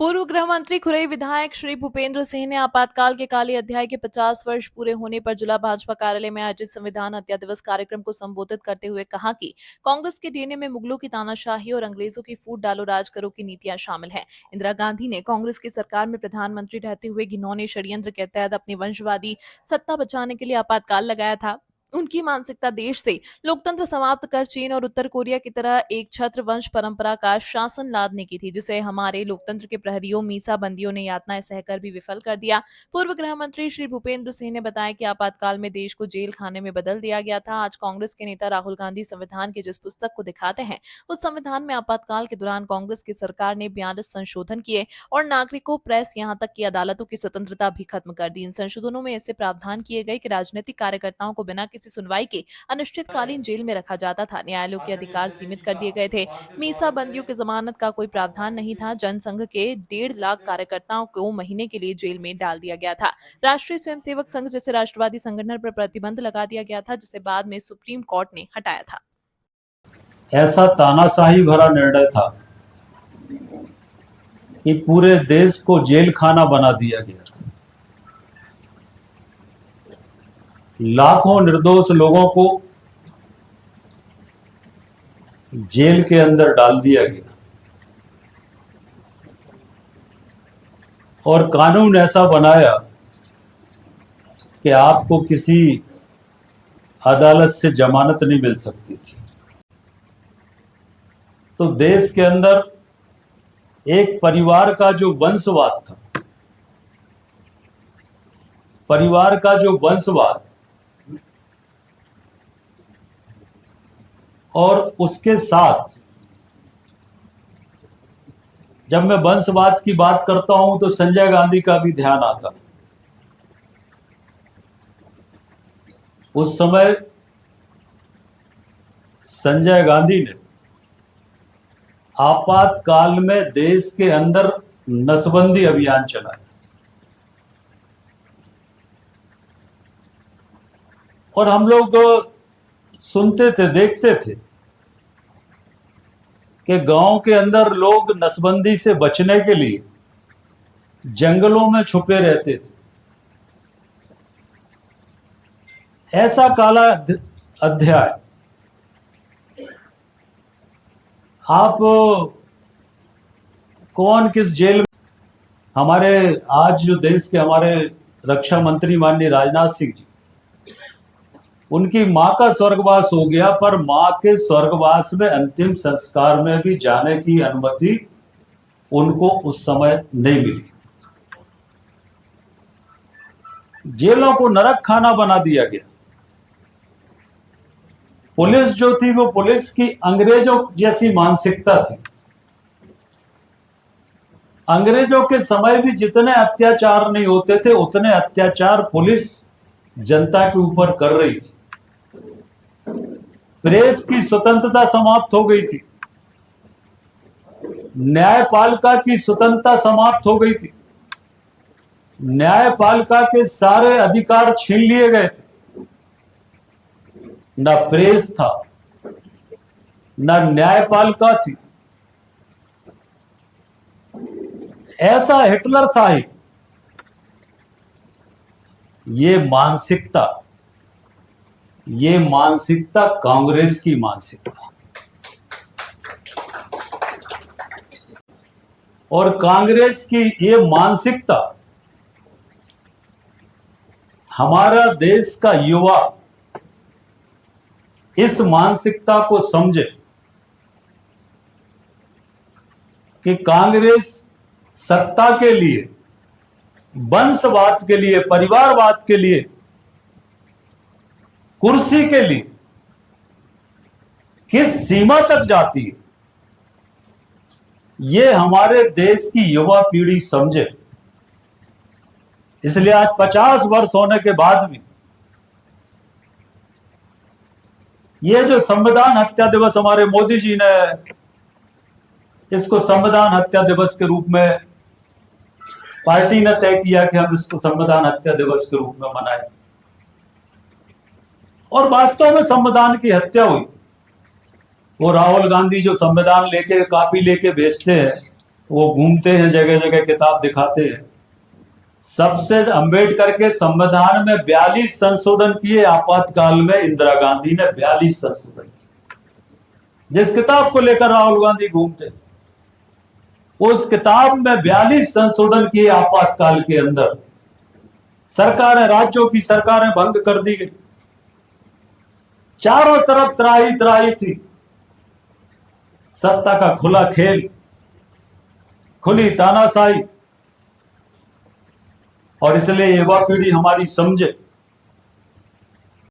पूर्व गृह मंत्री खुरई विधायक श्री भूपेंद्र सिंह ने आपातकाल के काले अध्याय के 50 वर्ष पूरे होने पर जिला भाजपा कार्यालय में आयोजित संविधान हत्या दिवस कार्यक्रम को संबोधित करते हुए कहा कि कांग्रेस के डीएनए में मुगलों की तानाशाही और अंग्रेजों की फूट डालो राज करो की नीतियां शामिल हैं। इंदिरा गांधी ने कांग्रेस की सरकार में प्रधानमंत्री रहते हुए घिनौने षड्यंत्र के तहत अपनी वंशवादी सत्ता बचाने के लिए आपातकाल लगाया था। उनकी मानसिकता देश से लोकतंत्र समाप्त कर चीन और उत्तर कोरिया की तरह एक छत्र वंश परंपरा का शासन लादने की थी, जिसे हमारे लोकतंत्र के प्रहरियों मीसा बंदियों ने यातनाएं सहकर भी विफल कर दिया। पूर्व गृह मंत्री श्री भूपेंद्र सिंह ने बताया कि आपातकाल में देश को जेल खाने में बदल दिया गया था। आज कांग्रेस के नेता राहुल गांधी संविधान की जिस पुस्तक को दिखाते हैं, उस संविधान में आपातकाल के दौरान कांग्रेस की सरकार ने 42 संशोधन किए और नागरिकों, प्रेस, यहाँ तक कि अदालतों की स्वतंत्रता भी खत्म कर दी। इन संशोधनों में ऐसे प्रावधान किए गए कि राजनीतिक कार्यकर्ताओं को बिना किसी सुनवाई के अनिश्चितकालीन जेल में रखा जाता था। न्यायालयों के अधिकार सीमित कर दिए गए थे। मीसा बंदियों की जमानत का कोई प्रावधान नहीं था। जनसंघ के 1.5 लाख कार्यकर्ताओं को महीने के लिए जेल में डाल दिया गया था। राष्ट्रीय स्वयंसेवक संघ जैसे राष्ट्रवादी संगठन पर प्रतिबंध लगा दिया गया था, जिसे बाद में सुप्रीम कोर्ट ने हटाया था। ऐसा तानाशाही भरा निर्णय था कि पूरे देश को जेल खाना बना दिया गया था। लाखों निर्दोष लोगों को जेल के अंदर डाल दिया गया और कानून ऐसा बनाया कि आपको किसी अदालत से जमानत नहीं मिल सकती थी। तो देश के अंदर एक परिवार का जो वंशवाद था, परिवार का जो वंशवाद और उसके साथ जब मैं वंशवाद की बात करता हूं तो संजय गांधी का भी ध्यान आता। उस समय संजय गांधी ने आपातकाल में देश के अंदर नसबंदी अभियान चलाया और हम लोग सुनते थे, देखते थे कि गांव के अंदर लोग नसबंदी से बचने के लिए जंगलों में छुपे रहते थे। ऐसा काला अध्याय आप कौन किस जेल में। हमारे आज जो देश के हमारे रक्षा मंत्री माननीय राजनाथ सिंह जी, उनकी मां का स्वर्गवास हो गया, पर मां के स्वर्गवास में अंतिम संस्कार में भी जाने की अनुमति उनको उस समय नहीं मिली। जेलों को नरक खाना बना दिया गया। पुलिस जो थी वो पुलिस की अंग्रेजों जैसी मानसिकता थी। अंग्रेजों के समय भी जितने अत्याचार नहीं होते थे उतने अत्याचार पुलिस जनता के ऊपर कर रही थी। प्रेस की स्वतंत्रता समाप्त हो गई थी। न्यायपालिका की स्वतंत्रता समाप्त हो गई थी। न्यायपालिका के सारे अधिकार छीन लिए गए थे। न प्रेस था, न न्यायपालिका थी। ऐसा हिटलर शाही ये मानसिकता कांग्रेस की मानसिकता और कांग्रेस की ये मानसिकता हमारा देश का युवा इस मानसिकता को समझे कि कांग्रेस सत्ता के लिए, वंशवाद के लिए, परिवारवाद के लिए, कुर्सी के लिए किस सीमा तक जाती है, ये हमारे देश की युवा पीढ़ी समझे। इसलिए आज 50 वर्ष होने के बाद भी ये जो संविधान हत्या दिवस हमारे मोदी जी ने इसको संविधान हत्या दिवस के रूप में, पार्टी ने तय किया कि हम इसको संविधान हत्या दिवस के रूप में मनाएंगे और वास्तव में संविधान की हत्या हुई। वो राहुल गांधी जो संविधान लेके, कापी लेके भेजते हैं, वो घूमते हैं, जगह जगह किताब दिखाते हैं। सबसे अंबेडकर के संविधान में 42 संशोधन किए, आपातकाल में इंदिरा गांधी ने 42 संशोधन किए। जिस किताब को लेकर राहुल गांधी घूमते, उस किताब में 42 संशोधन किए आपातकाल के अंदर। सरकारें, राज्यों की सरकारें भंग कर दी गई, चारों तरफ त्राही त्राही थी, सत्ता का खुला खेल, खुली तानाशाही। और इसलिए युवा पीढ़ी हमारी समझे